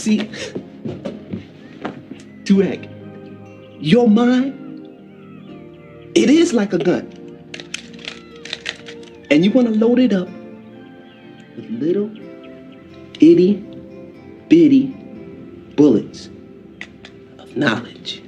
See, Zodiac, your mind, it is like a gun. And you want to load it up with little itty bitty bullets of knowledge.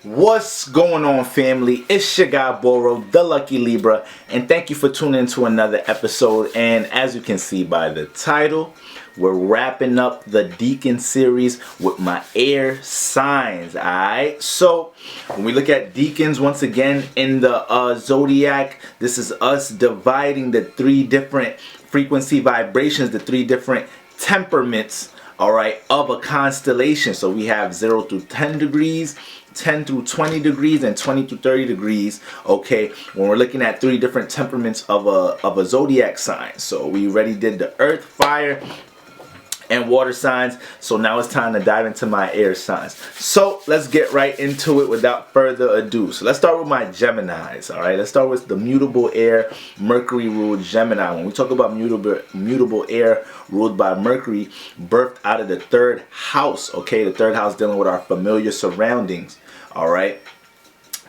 What's going on, family? It's your guy Boro, the Lucky Libra, and thank you for tuning in to another episode. And as you can see by the title, we're wrapping up the Deacon series with my air signs. Alright, so when we look at Deacons once again in the Zodiac, this is us dividing the three different frequency vibrations, the three different temperaments, alright, of a constellation. So we have 0 through 10 degrees, 10 through 20 degrees, and 20 through 30 degrees. Okay, when we're looking at three different temperaments of a zodiac sign. So we already did the earth, fire, and water signs. So now it's time to dive into my air signs. So let's get right into it without further ado. So let's start with my Geminis. All right, let's start with the mutable air, Mercury ruled Gemini. When we talk about mutable air ruled by Mercury, birthed out of the third house. Okay, the third house dealing with our familiar surroundings. All right,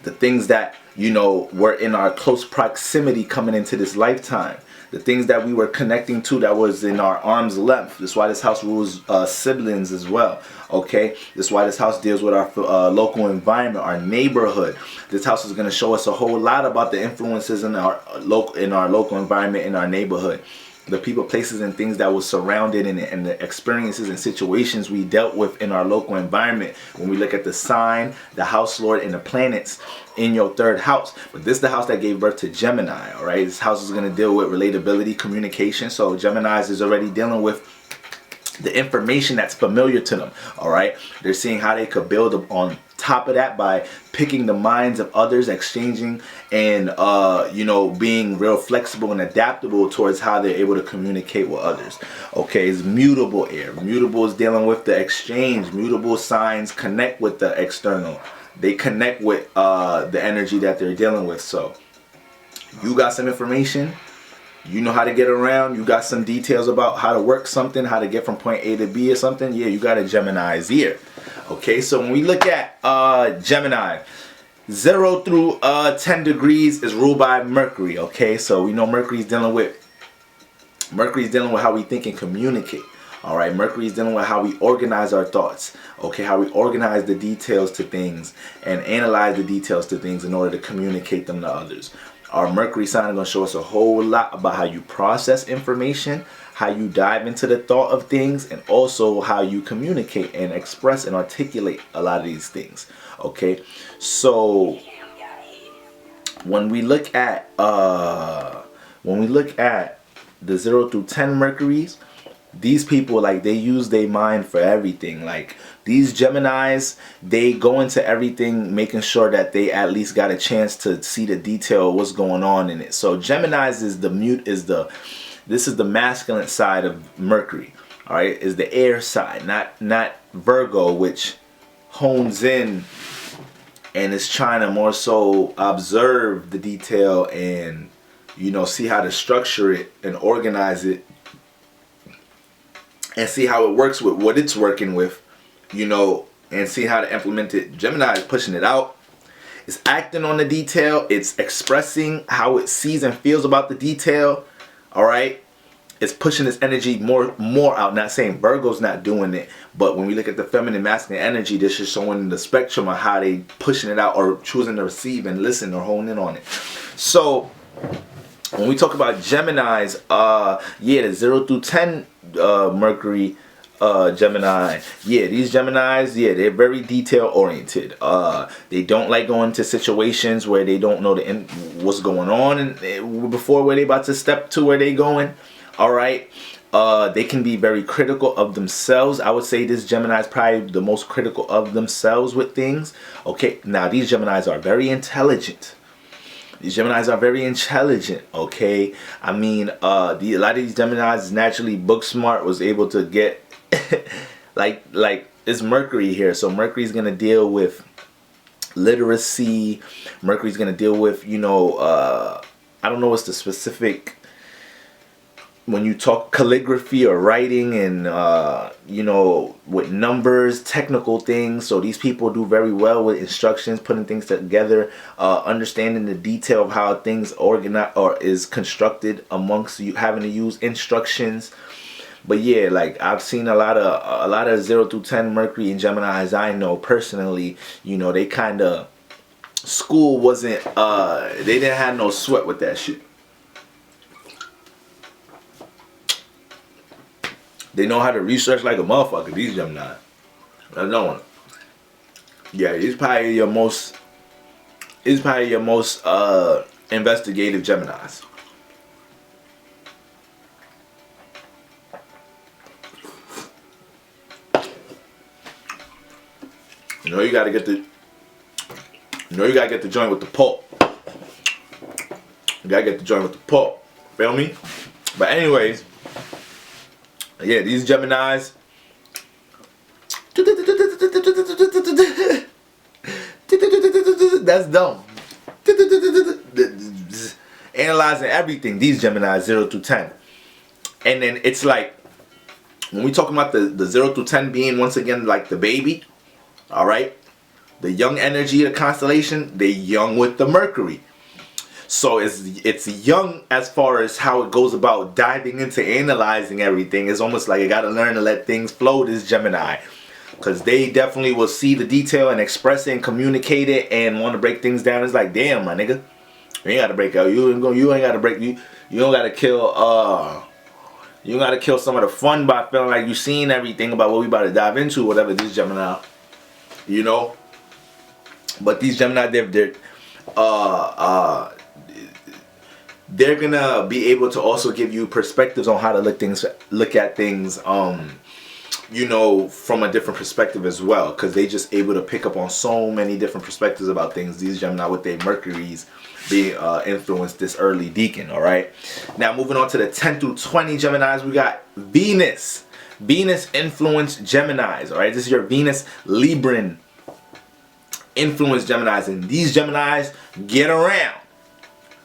the things that, you know, were in our close proximity coming into this lifetime. The things that we were connecting to that was in our arm's length. That's why this house rules siblings as well. Okay, that's why this house deals with our local environment, our neighborhood. This house is going to show us a whole lot about the influences in our local environment, in our neighborhood. The people, places, and things that was surrounded and the experiences and situations we dealt with in our local environment. When we look at the sign, the house lord, and the planets in your third house. But this is the house that gave birth to Gemini. All right, this house is going to deal with relatability, communication. So Geminis is already dealing with the information that's familiar to them. All right, they're seeing how they could build on top of that by picking the minds of others, exchanging, and you know, being real flexible and adaptable towards how they're able to communicate with others. Okay, it's mutable air. Mutable is dealing with the exchange. Mutable signs connect with the external. They connect with the energy that they're dealing with. So you got some information, you know how to get around, you got some details about how to work something, how to get from point A to B or something, yeah, you got a Gemini's ear. Okay, so when we look at Gemini, 0 through 10 degrees is ruled by Mercury. Okay, so we know Mercury's dealing with how we think and communicate. All right, Mercury's dealing with how we organize our thoughts. Okay, how we organize the details to things and analyze the details to things in order to communicate them to others. Our Mercury sign is going to show us a whole lot about how you process information, how you dive into the thought of things, and also how you communicate and express and articulate a lot of these things. Okay, so when we look at the 0 through 10 Mercuries, these people, like, they use their mind for everything. Like, these Geminis, they go into everything making sure that they at least got a chance to see the detail of what's going on in it. So Geminis is this is the masculine side of Mercury. All right, is the air side, not Virgo, which hones in and is trying to more so observe the detail and, you know, see how to structure it and organize it and see how it works with what it's working with, you know, and see how to implement it. Gemini is pushing it out. It's acting on the detail. It's expressing how it sees and feels about the detail. All right. It's pushing its energy more out. Not saying Virgo's not doing it, but when we look at the feminine, masculine energy, this is showing the spectrum of how they pushing it out or choosing to receive and listen or hone in on it. So when we talk about Geminis, yeah, the 0 through 10 Mercury Gemini, yeah, these Geminis, yeah, they're very detail oriented. They don't like going to situations where they don't know what's going on and before where they about to step to where they going. All right, they can be very critical of themselves. I would say this Gemini is probably the most critical of themselves with things. Okay, now these Geminis are very intelligent. These Geminis are very intelligent, okay? I mean, a lot of these Geminis is naturally book smart, was able to get, like it's Mercury here. So Mercury's going to deal with literacy. Mercury's going to deal with, you know, I don't know what's the specific when you talk calligraphy or writing and with numbers, technical things. So these people do very well with instructions, putting things together, understanding the detail of how things organize or is constructed amongst you, having to use instructions. But yeah, like I've seen a lot of 0 through 10 Mercury and Gemini's I know personally. They kind of, school wasn't they didn't have no sweat with that shit. They know how to research like a motherfucker, these Gemini. I know. Yeah, it's probably your most investigative Geminis. You gotta get the joint with the pulp. You gotta get the joint with the pulp. Feel me? But anyways, yeah, these Geminis. That's dumb. Analyzing everything, these Geminis 0 through 10. And then it's like, when we talking about the 0 through 10 being once again like the baby, alright? The young energy of the constellation, they young with the Mercury. So it's young as far as how it goes about diving into analyzing everything. It's almost like you gotta learn to let things flow, this Gemini. Because they definitely will see the detail and express it and communicate it and want to break things down. It's like, damn, my nigga. You ain't gotta break out. You ain't gotta break, you don't gotta kill you gotta kill some of the fun by feeling like you seen everything about what we about to dive into, whatever, this Gemini. But these Gemini, they're gonna be able to also give you perspectives on how to look at things from a different perspective as well, because they just able to pick up on so many different perspectives about things, these Gemini, with their Mercuries being influenced this early, Deacon. All right, now moving on to the 10 through 20 Geminis, we got Venus influenced Geminis. All right, this is your Venus Libran influenced Geminis, and these Geminis get around.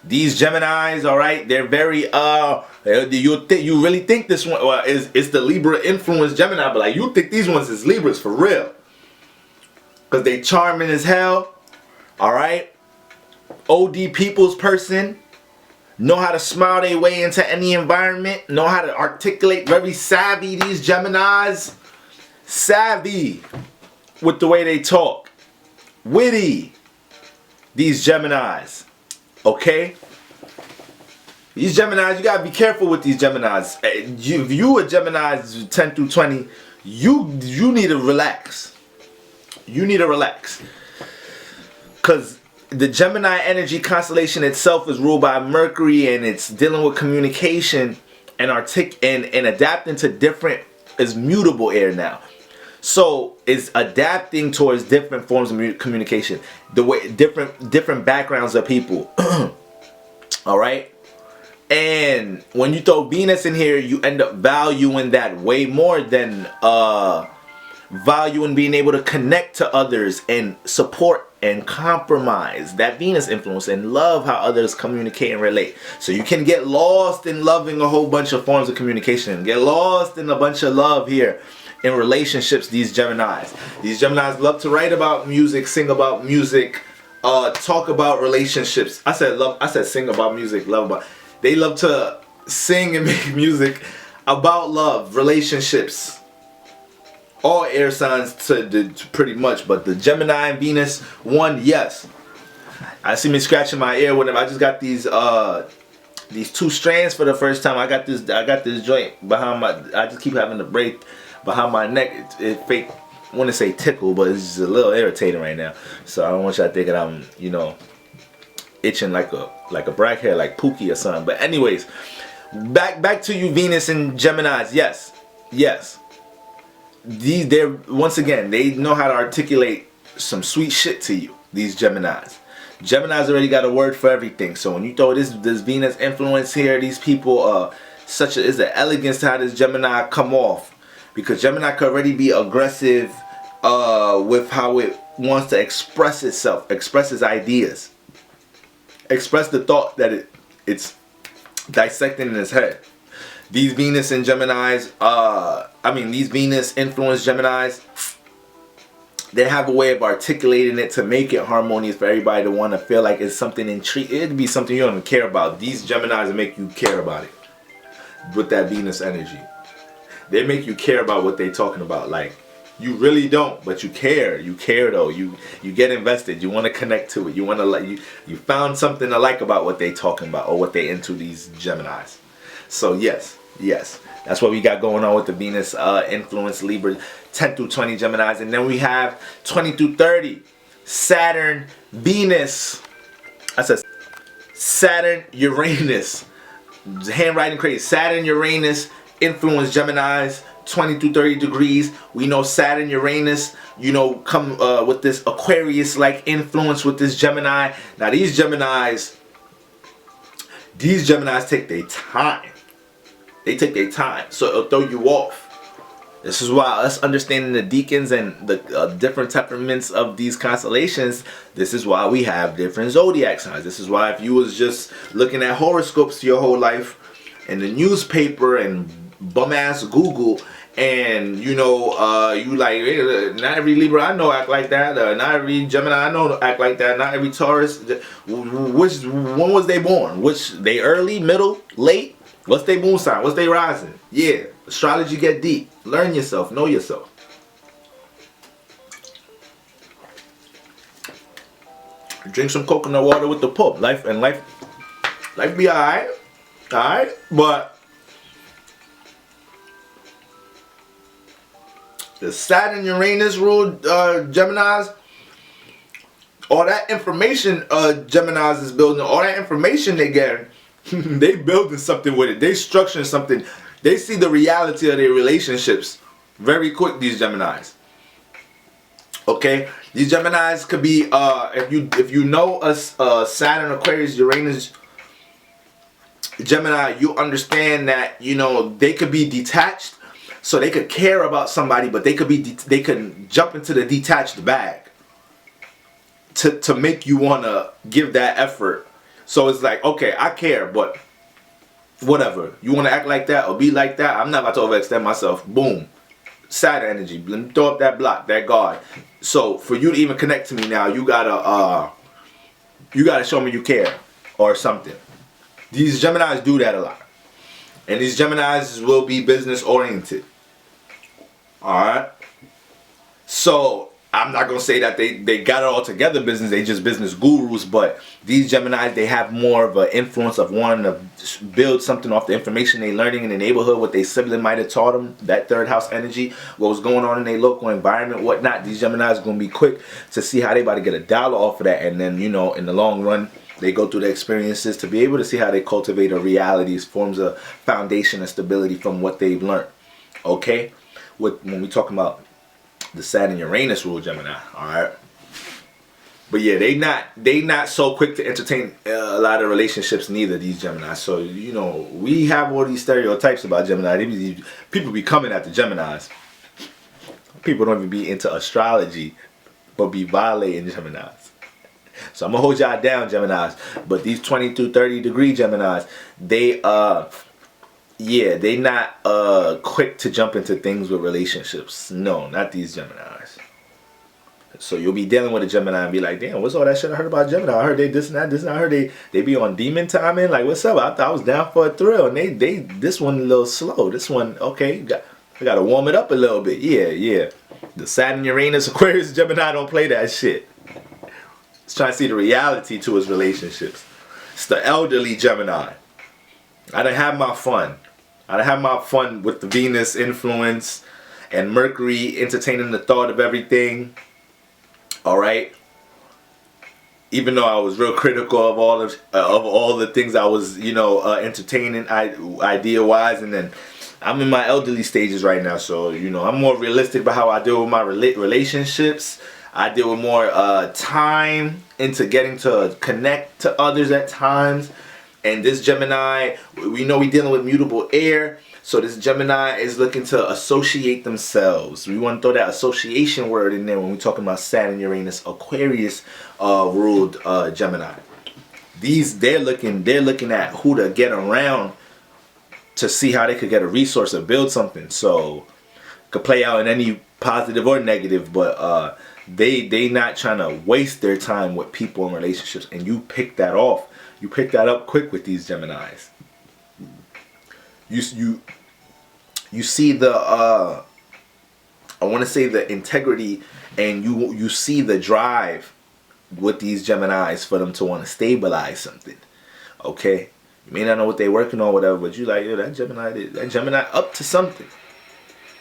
These Geminis, all right, they're very you really think this one is the Libra influenced Gemini, but like you think these ones is Libras for real, because they charming as hell. All right, OD people's person, know how to smile their way into any environment, know how to articulate, very savvy. These Geminis, savvy with the way they talk, witty. These Geminis. Okay, these Geminis, you gotta be careful with these Geminis. If you a Gemini 10 through 20, you need to relax. You need to relax, because the Gemini energy constellation itself is ruled by Mercury, and it's dealing with communication and and adapting to different, is mutable air now. So it's adapting towards different forms of communication, the way different backgrounds of people. All right, and when you throw Venus in here, you end up valuing that way more than valuing being able to connect to others and support and compromise, that Venus influence, and love how others communicate and relate. So you can get lost in loving a whole bunch of forms of communication, get lost in a bunch of love here in relationships. These Geminis love to write about music, sing about music, talk about relationships. I said sing about music, love about. They love to sing and make music about love, relationships. All air signs to pretty much, but the Gemini and Venus one, yes. I see me scratching my ear whenever I just got these two strands for the first time. I got this joint behind my. I just keep having to break behind my neck. It fake. I want to say tickle, but it's just a little irritating right now. So I don't want y'all thinking I'm itching like a black hair, like Pookie or something. But anyways, back to you, Venus and Geminis. Yes. They're once again, they know how to articulate some sweet shit to you. These Geminis already got a word for everything. So when you throw this Venus influence here, these people is an elegance to how this Gemini come off, because Gemini could already be aggressive with how it wants to express itself, express its ideas, express the thought that it's dissecting in his head. These Venus and Geminis, these Venus influenced Geminis, they have a way of articulating it to make it harmonious for everybody to want to feel like it's something it'd be something you don't even care about. These Geminis make you care about it with that Venus energy. They make you care about what they're talking about. Like, you really don't, but you care. You care though. You get invested. You want to connect to it. You want to like you found something to like about what they talking about or what they into, these Geminis. So yes, that's what we got going on with the Venus influence Libra 10 through 20 Geminis, and then we have 20 through 30 Saturn Venus. I said Saturn Uranus. Handwriting crazy. Saturn Uranus influence Geminis 20 to 30 degrees. We know Saturn Uranus, come with this Aquarius like influence with this Gemini. Now these Geminis take their time. They take their time, so it'll throw you off. This is why us understanding the Decans and the different temperaments of these constellations, this is why we have different zodiac signs. This is why if you was just looking at horoscopes your whole life in the newspaper and bum ass Google, and you like, hey, not every Libra I know act like that, not every Gemini I know act like that, not every Taurus. When was they born? Which they early, middle, late? What's their moon sign? What's their rising? Yeah, astrology get deep. Learn yourself, know yourself. Drink some coconut water with the Pope. Life be alright, but the Saturn Uranus ruled Geminis, all that information Geminis is building, all that information they get, they building something with it. They structuring something. They see the reality of their relationships very quick, these Geminis. Okay? These Geminis could be, if you know us, Saturn, Aquarius, Uranus, Gemini, you understand that, they could be detached. So they could care about somebody, but they could jump into the detached bag to make you want to give that effort. So it's like, okay, I care, but whatever. You want to act like that or be like that? I'm not about to overextend myself. Boom. Saturn energy. Let me throw up that block, that guard. So for you to even connect to me now, you gotta show me you care or something. These Geminis do that a lot. And these Geminis will be business oriented. Alright? So I'm not gonna say that they got it all together business, they just business gurus, but these Geminis, they have more of an influence of wanting to build something off the information they learning in the neighborhood, what they sibling might have taught them, that third house energy, what was going on in their local environment, whatnot. These Geminis are gonna be quick to see how they about to get a dollar off of that, and then in the long run, they go through the experiences to be able to see how they cultivate a reality, forms a foundation of stability from what they've learned. Okay? When we talking about the Saturn Uranus rule Gemini, alright? But yeah, they not so quick to entertain a lot of relationships neither, these Geminis. So, we have all these stereotypes about Gemini. People be coming at the Geminis. People don't even be into astrology, but be violating Geminis. So I'm gonna hold y'all down, Geminis. But these 20 to 30 degree Geminis, they not quick to jump into things with relationships. No, not these Geminis. So you'll be dealing with a Gemini and be like, damn, what's all that shit I heard about Gemini? I heard they this and that, this and that. I heard they be on demon timing. Like, what's up? I thought I was down for a thrill. And they this one a little slow. This one, okay, I gotta warm it up a little bit. Yeah. The Saturn, Uranus, Aquarius, Gemini don't play that shit. It's trying to see the reality to his relationships. It's the elderly Gemini. I done have my fun. I done have my fun with the Venus influence and Mercury entertaining the thought of everything. Alright? Even though I was real critical of all the things I was, entertaining idea wise, and then I'm in my elderly stages right now, so I'm more realistic about how I deal with my relationships. I deal with more time into getting to connect to others at times. And this Gemini, we know we're dealing with mutable air. So this Gemini is looking to associate themselves. We want to throw that association word in there when we're talking about Saturn, Uranus, Aquarius ruled Gemini. They're looking at who to get around to see how they could get a resource or build something. So it could play out in any positive or negative, but they not trying to waste their time with people in relationships, and you pick that off. You pick that up quick with these Geminis. You see the I want to say the integrity, and you see the drive with these Geminis for them to want to stabilize something. Okay, you may not know what they're working on, whatever, but you like, yo, that Gemini up to something.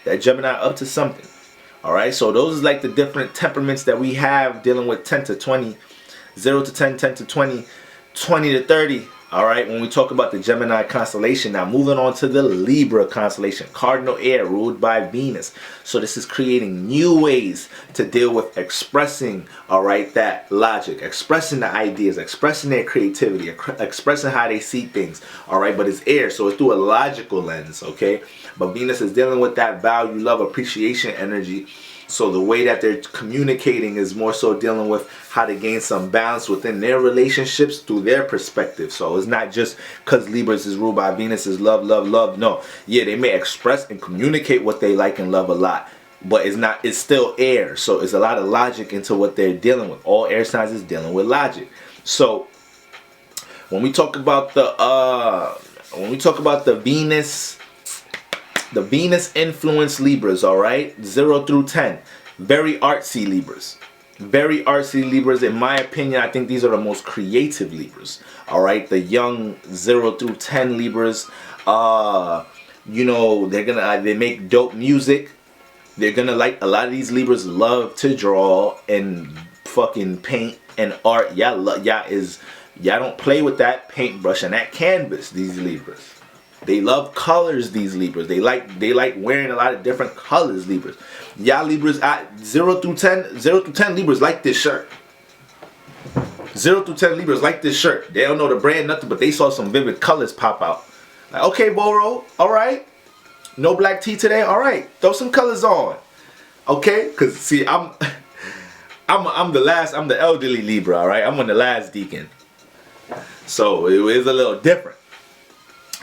That Gemini up to something. All right, so those are like the different temperaments that we have dealing with 10 to 20, 0 to 10, 10 to 20, 20 to 30. All right, when we talk about the Gemini constellation, now moving on to the Libra constellation, cardinal air ruled by Venus. So this is creating new ways to deal with expressing, all right, that logic, expressing the ideas, expressing their creativity, expressing how they see things, all right, but it's air, so it's through a logical lens, okay? But Venus is dealing with that value, love, appreciation energy. So the way that they're communicating is more so dealing with how to gain some balance within their relationships through their perspective. So it's not just because Libras is ruled by Venus is love, love, love. No. Yeah, they may express and communicate what they like and love a lot, but it's still air. So it's a lot of logic into what they're dealing with. All air signs is dealing with logic. So when we talk about the Venus influenced Libras, all right, 0 through 10, very artsy Libras. Very artsy Libras. In my opinion, I think these are the most creative Libras. All right, the young 0 through 10 Libras, you know, they make dope music. They're gonna like, a lot of these Libras love to draw and fucking paint and art. Y'all don't play with that paintbrush and that canvas, these Libras. They love colors, these Libras. They like wearing a lot of different colors, Libras. Y'all Libras at 0 through 10 Libras like this shirt. 0 through 10 Libras like this shirt. They don't know the brand, nothing, but they saw some vivid colors pop out. Like, okay, Boro, all right. No black tea today, all right. Throw some colors on. Okay? Because, see, I'm the elderly Libra, all right? I'm on the last Deacon. So, it is a little different.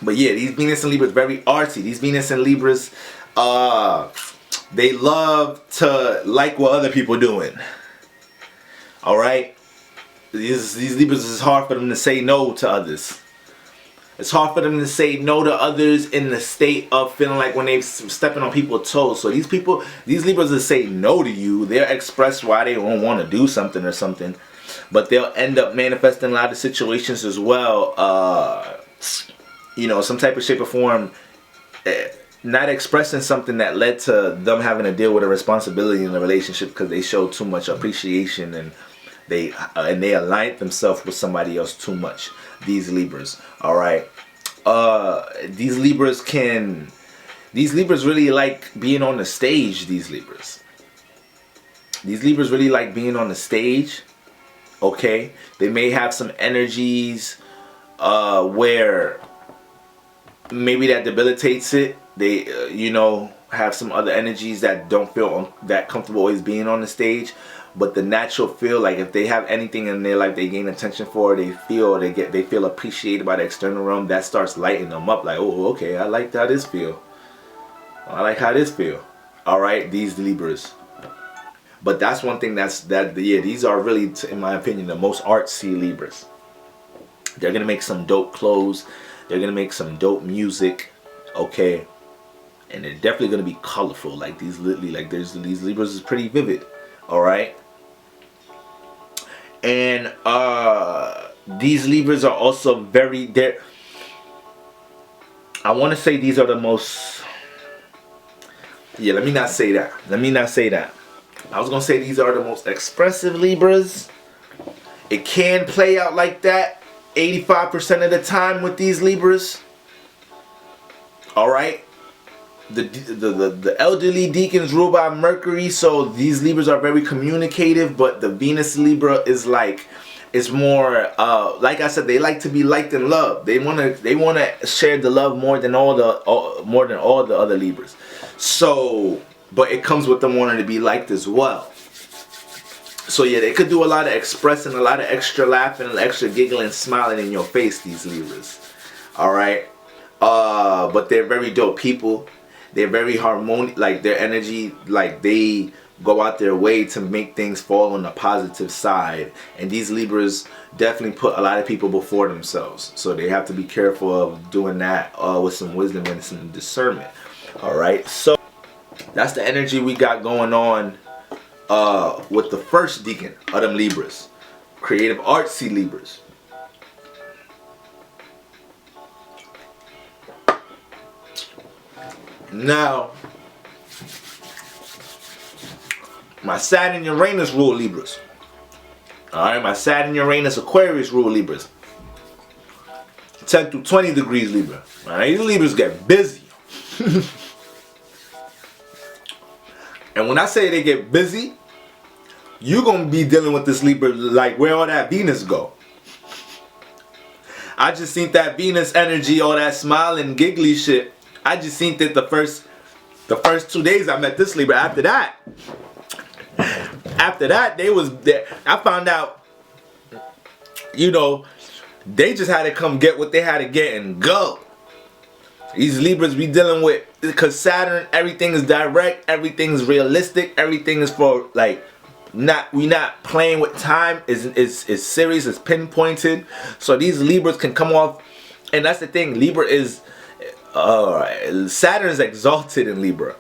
But yeah, these Venus and Libras very artsy. These Venus and Libras, they love to like what other people doing. All right, these Libras, is hard for them to say no to others. It's hard for them to say no to others in the state of feeling like when they're stepping on people's toes. So these Libras that say no to you, they'll express why they don't want to do something or something, but they'll end up manifesting a lot of situations as well. You know, some type of shape or form, not expressing something that led to them having to deal with a responsibility in the relationship because they showed too much appreciation and they aligned themselves with somebody else too much. These Libras, all right. These Libras really like being on the stage. These Libras really like being on the stage. Okay, they may have some energies where maybe that debilitates it. They you know, have some other energies that don't feel that comfortable always being on the stage, but the natural feel, like if they have anything in their life they gain attention for, they feel appreciated by the external realm, that starts lighting them up. Like, oh, okay, I like how this feel. I like how this feel. All right, these Libras. But that's one thing these are really, in my opinion, the most artsy Libras. They're gonna make some dope clothes. They're gonna make some dope music, okay, and they're definitely gonna be colorful. Like these Libras is pretty vivid, all right. And these Libras are also very. I want to say these are the most. Yeah, let me not say that. I was gonna say these are the most expressive Libras. It can play out like that 85% of the time with these Libras. All right, the elderly Deacons ruled by Mercury, so these Libras are very communicative. But the Venus Libra is like, it's more like I said, they like to be liked and loved. They wanna share the love more than all the other Libras. So, but it comes with them wanting to be liked as well. So yeah, they could do a lot of expressing, a lot of extra laughing, extra giggling, smiling in your face, these Libras. All right. But they're very dope people. They're very harmonious, like their energy, like they go out their way to make things fall on the positive side. And these Libras definitely put a lot of people before themselves, so they have to be careful of doing that with some wisdom and some discernment. All right, so that's the energy we got going on with the first deacon of them Libras, creative artsy Libras. Now, my Saturn Uranus rule Libras. Alright, my Saturn Uranus Aquarius rule Libras. 10 to 20 degrees Libra. Alright, these Libras get busy. And when I say they get busy, you're going to be dealing with this Libra like where all that Venus go. I just seen that Venus energy, all that smiling, giggly shit. I just seen that the first 2 days I met this Libra. After that, they was there. I found out, you know, they just had to come get what they had to get and go. These Libras we dealing with, because Saturn, everything is direct, everything is realistic, everything is for like, we not playing with time. Is serious, it's pinpointed. So these Libras can come off, and that's the thing. Libra is Saturn is exalted in Libra,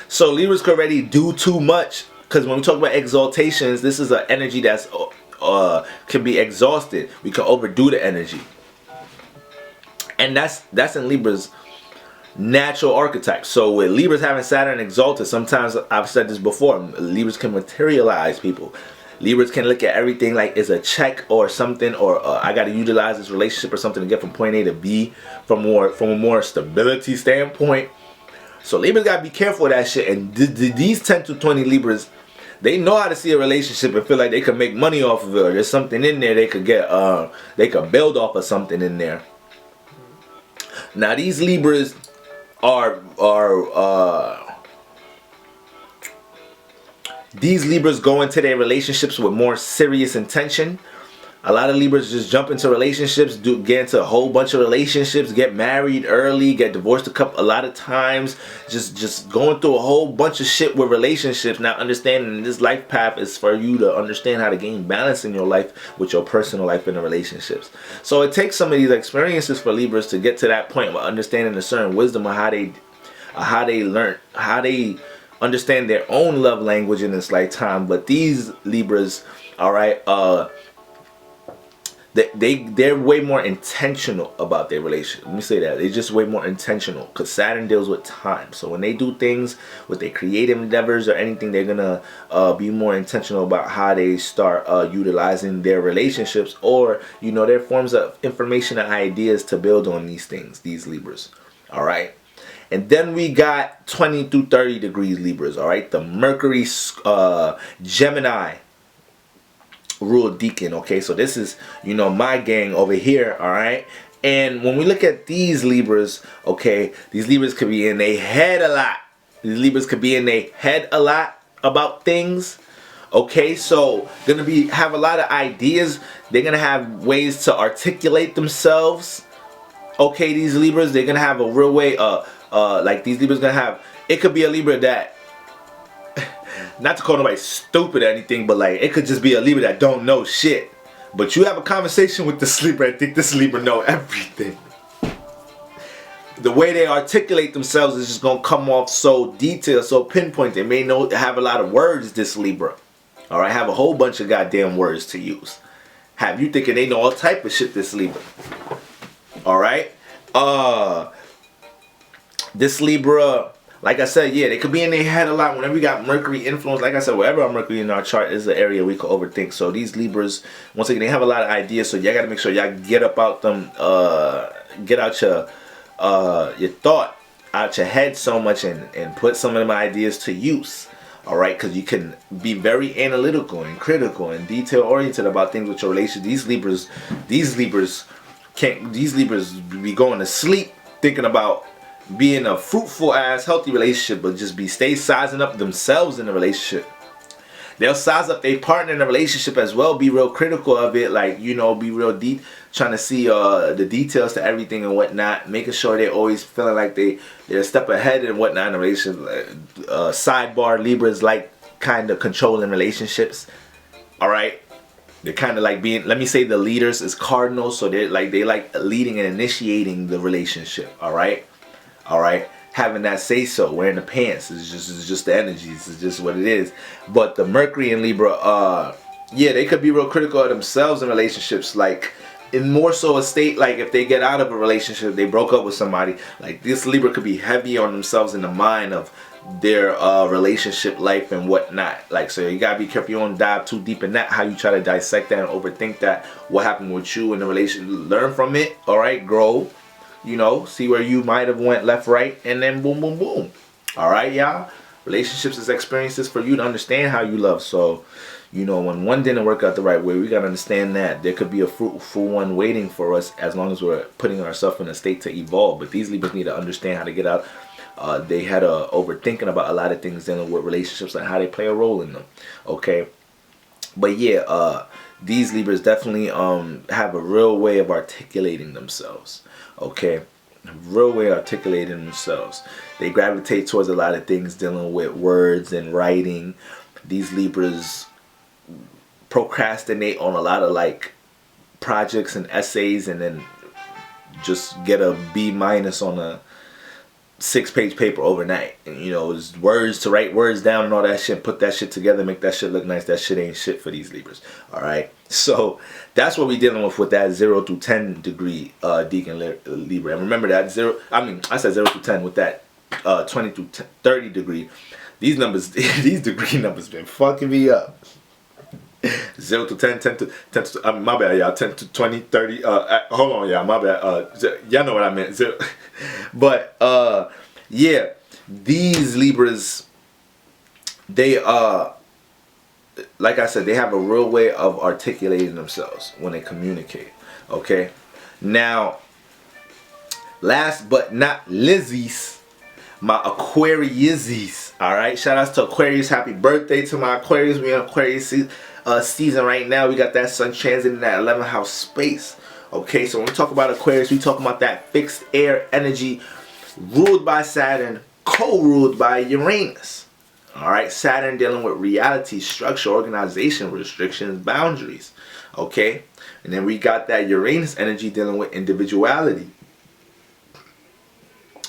so Libras can already do too much. Because when we talk about exaltations, this is an energy that's can be exhausted. We can overdo the energy, and that's in Libra's natural archetype. So with Libras having Saturn exalted, sometimes I've said this before, Libras can materialize people. Libras can look at everything like it's a check or something, or I got to utilize this relationship or something to get from point A to B from a more stability standpoint. So Libras got to be careful of that shit. And these 10 to 20 Libras, they know how to see a relationship and feel like they can make money off of it, or there's something in there they could get, they could build off of something in there. Now these Libras these Libras go into their relationships with more serious intention. A lot of Libras just jump into relationships, get into a whole bunch of relationships, get married early, get divorced a lot of times, just going through a whole bunch of shit with relationships. Not understanding this life path is for you to understand how to gain balance in your life with your personal life and the relationships. So it takes some of these experiences for Libras to get to that point of understanding a certain wisdom of how they learn, how they understand their own love language in this lifetime. But these Libras, all right, they're way more intentional about their relationship. Let me say that. They're just way more intentional, because Saturn deals with time. So when they do things with their creative endeavors or anything, they're gonna be more intentional about how they start utilizing their relationships, or you know, their forms of information and ideas to build on these things, these Libras. All right. And then we got 20 to 30 degrees Libras. All right, the Mercury Gemini rule Deacon. Okay, so this is, you know, my gang over here. All right, and when we look at these Libras, okay, these Libras could be in their head a lot. These Libras could be in their head a lot about things. Okay, so gonna have a lot of ideas. They're gonna have ways to articulate themselves. Okay, these Libras, they're gonna have a real way like these Libras gonna have, it could be a Libra that, not to call nobody stupid or anything, but like it could just be a Libra that don't know shit, but you have a conversation with this Libra, I think this Libra know everything. The way they articulate themselves is just gonna come off so detailed, so pinpoint. They may have a lot of words, this Libra, all right, have a whole bunch of goddamn words to use, have you thinking they know all type of shit, this Libra. All right, this Libra, like I said, yeah, they could be in their head a lot. Whenever we got Mercury influence, like I said, wherever our Mercury in our chart is the area we could overthink. So these Libras, once again, they have a lot of ideas. So y'all got to make sure y'all get up out them, get out your thought out your head so much, and put some of them ideas to use. All right, because you can be very analytical and critical and detail oriented about things with your relationship. These Libras be going to sleep thinking about being a fruitful ass healthy relationship, but just stay sizing up themselves in the relationship. They'll size up their partner in a relationship as well, be real critical of it, like, you know, be real deep, trying to see the details to everything and whatnot, making sure they're always feeling like they're a step ahead and whatnot in a relationship. Sidebar, Libras like kind of controlling relationships. All right, they're kind of like being, let me say, the leaders is cardinals, so they like leading and initiating the relationship. All right, having that say so, wearing the pants is just the energies, it's just what it is. But the Mercury in Libra, yeah, they could be real critical of themselves in relationships, like in more so a state like if they get out of a relationship, they broke up with somebody, like this Libra could be heavy on themselves in the mind of their relationship life and whatnot. Like, so you gotta be careful you don't dive too deep in that, how you try to dissect that and overthink that, what happened with you in the relationship. Learn from it, all right, grow, you know, see where you might have went left, right, and then boom, boom, boom. All right, y'all, relationships is experiences for you to understand how you love. So, you know, when one didn't work out the right way, we gotta understand that there could be a fruitful one waiting for us as long as we're putting ourselves in a state to evolve. But these Libras need to understand how to get out. They had overthinking about a lot of things dealing with relationships and how they play a role in them. Okay, but yeah, these Libras definitely have a real way of articulating themselves. Okay, a real way of articulating themselves. They gravitate towards a lot of things dealing with words and writing. These Libras procrastinate on a lot of like projects and essays, and then just get a B- on a 6-page paper overnight. And, you know, it's words to write words down and all that shit, put that shit together, make that shit look nice. That shit ain't shit for these Libras. All right, so that's what we're dealing with that 0 to 10 degree Deacon Libra. And remember that I said 0 to 10 with that 20 to 30 degree. These numbers, these degree numbers been fucking me up. 0 to 10, 10 to my bad, y'all. 10 to 20, 30. Hold on, y'all. My bad. Y'all know what I meant. 0. But yeah, these Libras, they like I said, they have a real way of articulating themselves when they communicate. Okay. Now, last but not least, my Aquariuses. All right. Shout outs to Aquarius. Happy birthday to my Aquarius. We in Aquarius season right now. We got that sun transit in that 11th house space. Okay, so when we talk about Aquarius, we talk about that fixed air energy ruled by Saturn, co-ruled by Uranus. All right, Saturn dealing with reality, structure, organization, restrictions, boundaries. Okay, and then we got that Uranus energy dealing with individuality.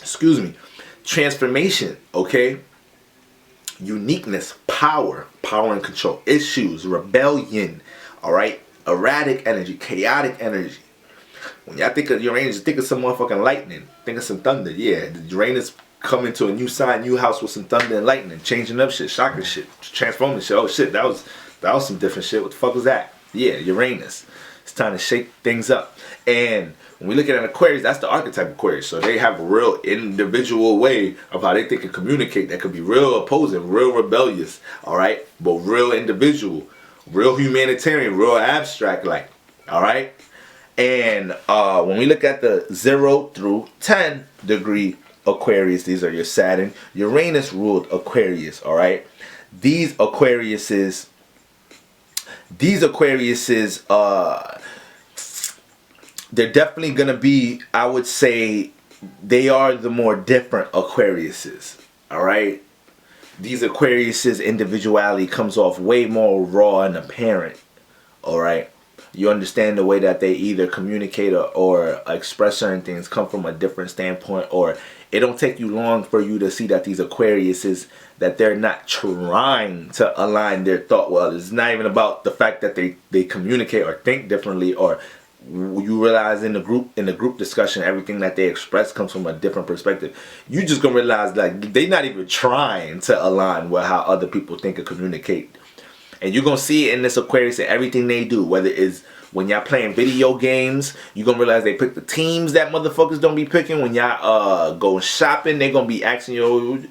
Excuse me, transformation. Okay, uniqueness, power and control, issues, rebellion. All right, erratic energy, chaotic energy. When y'all think of Uranus, think of some motherfucking lightning. Think of some thunder. Yeah, the Uranus coming to a new sign, new house with some thunder and lightning, changing up shit, shocking shit, transforming shit. Oh shit, that was some different shit. What the fuck was that? Yeah, Uranus. It's time to shake things up. And when we look at an Aquarius, that's the archetype Aquarius. So they have a real individual way of how they think and communicate that could be real opposing, real rebellious, all right? But real individual, real humanitarian, real abstract like, all right? And when we look at the 0 through 10 degree Aquarius, these are your Saturn, Uranus ruled Aquarius, all right? These Aquariuses, they're definitely going to be, I would say, they are the more different Aquariuses, all right? These Aquariuses' individuality comes off way more raw and apparent, all right? You understand the way that they either communicate or express certain things come from a different standpoint, or it don't take you long for you to see that these Aquariuses, that they're not trying to align their thought. Well, it's not even about the fact that they communicate or think differently, or you realize in the group discussion, everything that they express comes from a different perspective. You just gonna realize like they're not even trying to align with how other people think and communicate. And you're going to see it in this Aquarius and everything they do. Whether it's when y'all playing video games, you're going to realize they pick the teams that motherfuckers don't be picking. When y'all going shopping, they're going to be asking you,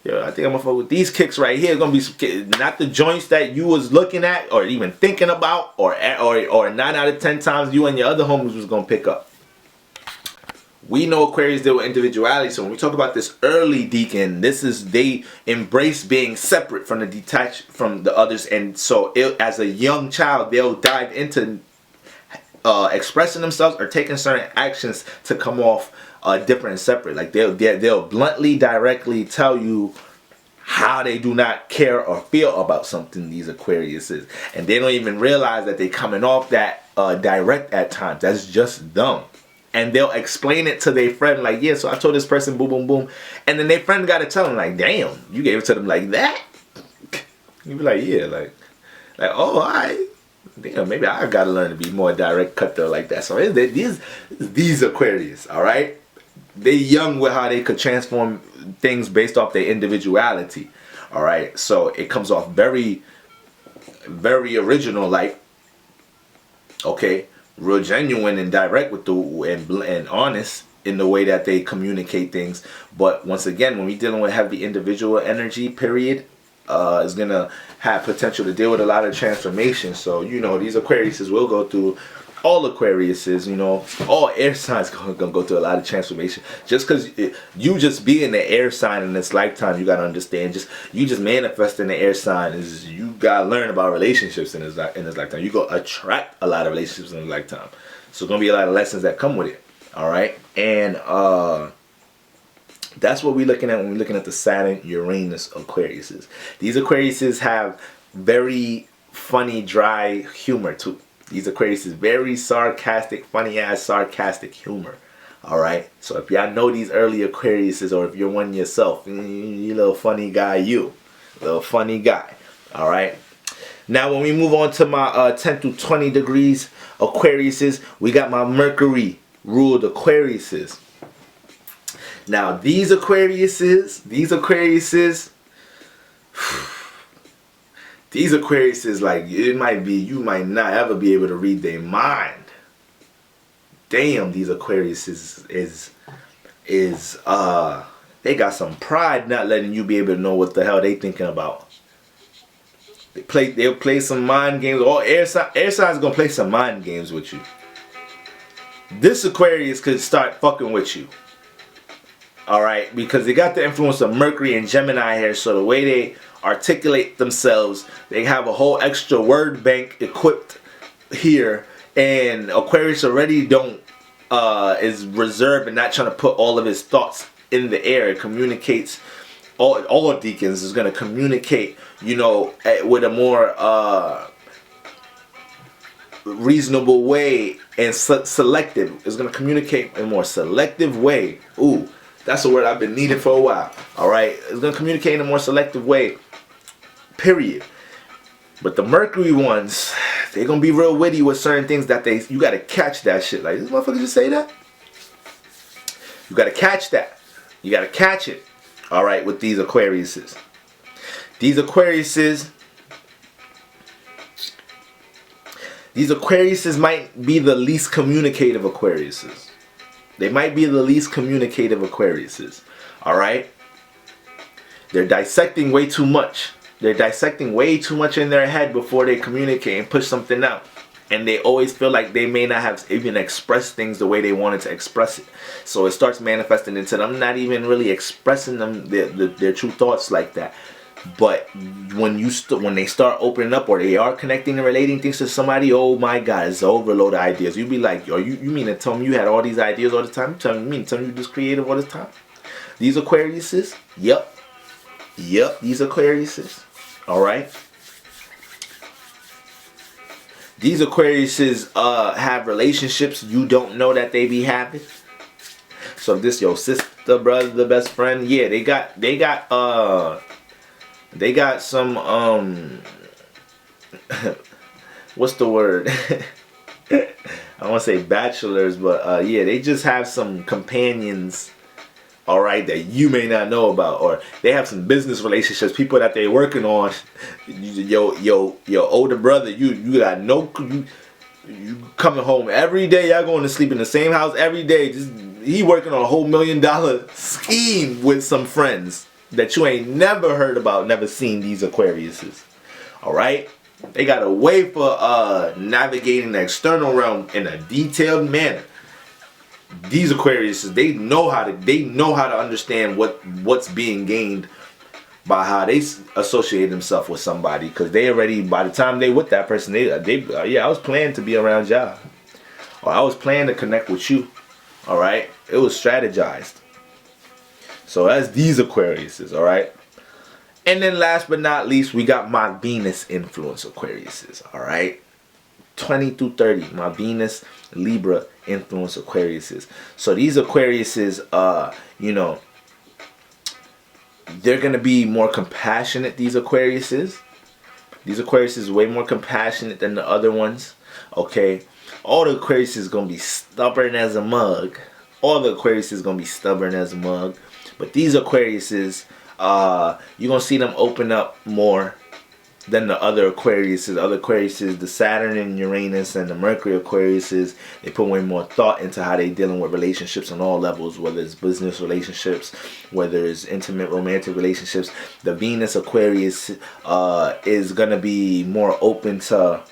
yo, I think I'm going to fuck with these kicks right here. It's going to be not the joints that you was looking at or even thinking about. Or 9 out of 10 times you and your other homies was going to pick up. we know Aquarius deal with individuality. So when we talk about this early deacon, this is they embrace being separate from the detached from the others, and so as a young child they'll dive into expressing themselves or taking certain actions to come off different and separate. Like they'll bluntly, directly tell you how they do not care or feel about something, these Aquariuses, and they don't even realize that they coming off that direct at times. That's just them. And they'll explain it to their friend like, yeah, so I told this person boom boom boom, and then their friend got to tell them like, damn, you gave it to them like that. You be like, yeah, like oh, I damn, maybe I gotta learn to be more direct, cut though, like that. So these Aquarius, all right, they young with how they could transform things based off their individuality. All right, so it comes off very, very original, like, okay, real genuine and direct with and honest in the way that they communicate things. But once again, when we're dealing with heavy individual energy, period, is gonna have potential to deal with a lot of transformation. So you know, these Aquariuses will go through. All Aquariuses, you know, all air signs gonna go through a lot of transformation. Just because you just being the air sign in this lifetime, you gotta understand. You just manifesting the air sign is you gotta learn about relationships in this lifetime. You gonna attract a lot of relationships in this lifetime. So gonna be a lot of lessons that come with it. All right, and that's what we're looking at when we're looking at the Saturn Uranus Aquariuses. These Aquariuses have very funny, dry humor too. These Aquarius is very sarcastic, funny ass sarcastic humor. Alright, so if y'all know these early Aquariuses, or if you're one yourself, you little funny guy, little funny guy. Alright, now when we move on to my 10 through 20 degrees Aquariuses, we got my Mercury ruled Aquariuses. Now these Aquariuses, these Aquariuses, like, it might be, you might not ever be able to read their mind. Damn, these Aquariuses is they got some pride not letting you be able to know what the hell they thinking about. They'll play some mind games. All air signs gonna play some mind games with you. This Aquarius could start fucking with you. Alright, because they got the influence of Mercury and Gemini here, so the way they articulate themselves, they have a whole extra word bank equipped here, and Aquarius already is reserved and not trying to put all of his thoughts in the air. It communicates, all Deacons is going to communicate, you know, with a more reasonable way and selective. It's going to communicate in a more selective way. Ooh, that's a word I've been needing for a while. Alright, it's going to communicate in a more selective way. Period. But the Mercury ones, they're going to be real witty with certain things that you got to catch that shit. Like, this motherfucker just say that? You got to catch that. You got to catch it. Alright, with these Aquariuses. These Aquariuses might be the least communicative Aquariuses. They might be the least communicative Aquariuses. Alright? They're dissecting way too much. They're dissecting way too much in their head before they communicate and push something out. And they always feel like they may not have even expressed things the way they wanted to express it. So it starts manifesting into them not even really expressing them their true thoughts like that. But when they start opening up, or they are connecting and relating things to somebody, oh my God, it's an overload of ideas. You'd be like, yo, you mean to tell me you had all these ideas all the time? You mean to tell me you just creative all the time? These Aquariuses, yep, these Aquariuses, all right. These Aquariuses have relationships you don't know that they be having. So if this your sister, brother, the best friend, yeah, they got some what's the word? I want to say bachelors, but yeah, they just have some companions, all right, that you may not know about, or they have some business relationships, people that they're working on. Your older brother, you got you coming home every day, y'all going to sleep in the same house every day. He working on a whole $1 million scheme with some friends that you ain't never heard about, never seen. These Aquariuses, all right. They got a way for navigating the external realm in a detailed manner. these Aquariuses, they know how to understand what's being gained by how they associate themselves with somebody, because they already, by the time they with that person, yeah, I was planning to be around y'all, or I was planning to connect with you. All right, it was strategized. So that's these Aquariuses. All right. And then last but not least, we got my Venus influence Aquariuses. All right. 20 through 30, my Venus Libra influence Aquariuses. So these Aquariuses, you know, they're going to be more compassionate, these Aquariuses. These Aquariuses are way more compassionate than the other ones. Okay. All the Aquariuses going to be stubborn as a mug. All the Aquariuses going to be stubborn as a mug. But these Aquariuses, you're going to see them open up more than the other Aquariuses. Other Aquariuses, the Saturn and Uranus and the Mercury Aquariuses, they put way more thought into how they dealing with relationships on all levels, whether it's business relationships, whether it's intimate romantic relationships. The Venus Aquarius is going to be more open to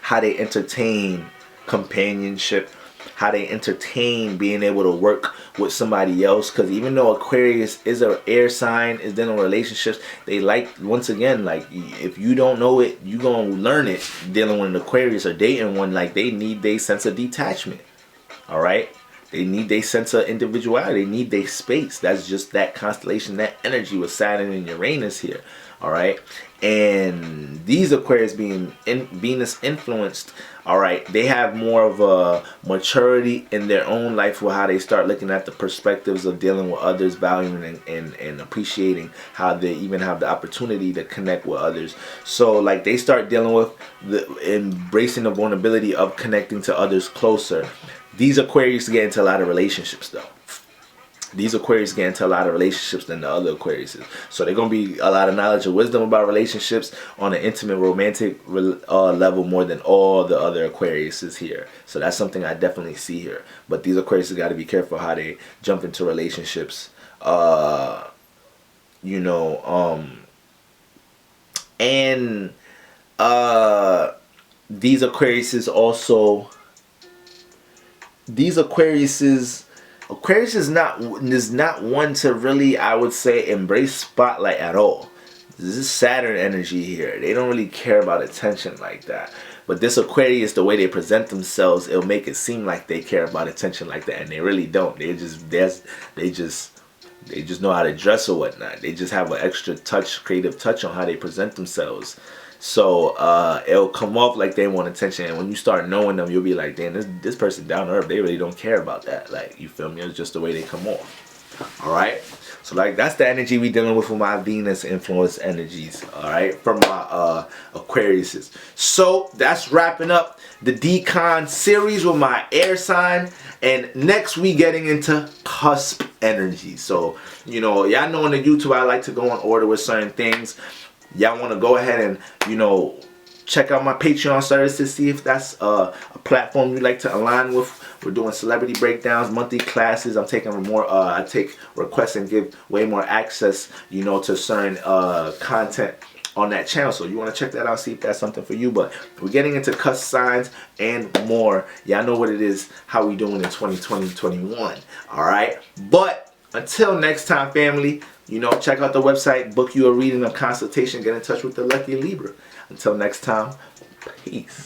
how they entertain companionship, how they entertain being able to work with somebody else. Because even though Aquarius is an air sign, is dealing with relationships, they like, once again, like, if you don't know it, you gonna learn it dealing with an Aquarius or dating one. Like, they need their sense of detachment. All right, they need their sense of individuality. They need their space. That's just that constellation, that energy with Saturn and Uranus here. All right, and these Aquarius being Venus influenced, all right, they have more of a maturity in their own life with how they start looking at the perspectives of dealing with others, valuing and appreciating how they even have the opportunity to connect with others. So like they start dealing with embracing the vulnerability of connecting to others closer. These Aquarius get into a lot of relationships though. These Aquarius get into a lot of relationships than the other Aquariuses. So they're going to be a lot of knowledge and wisdom about relationships on an intimate, romantic level more than all the other Aquariuses here. So that's something I definitely see here. But these Aquariuses got to be careful how they jump into relationships. You know, and these Aquariuses also, Aquarius is not one to really, I would say, embrace spotlight at all. This is Saturn energy here. They don't really care about attention like that. But this Aquarius, the way they present themselves, it'll make it seem like they care about attention like that, and they really don't. They just know how to dress or whatnot. They just have an extra touch, creative touch on how they present themselves. So it'll come off like they want attention, and when you start knowing them, you'll be like, damn, this person down to earth, they really don't care about that. Like, you feel me? It's just the way they come off. All right, so like that's the energy we dealing with my Venus influence energies. All right, from my Aquariuses. So that's wrapping up the Decans series with my air sign, and next we getting into cusp energy. So you know, y'all know on the YouTube I like to go in order with certain things. Y'all want to go ahead and, you know, check out my Patreon services, see if that's a platform you like to align with. We're doing celebrity breakdowns, monthly classes. I'm taking more, I take requests and give way more access, you know, to certain content on that channel. So you want to check that out, see if that's something for you. But we're getting into cusp signs and more. Y'all know what it is, how we doing in 2020, 21. All right. But until next time, family, you know, check out the website, book you a reading, a consultation, get in touch with the lucky Libra. Until next time, peace.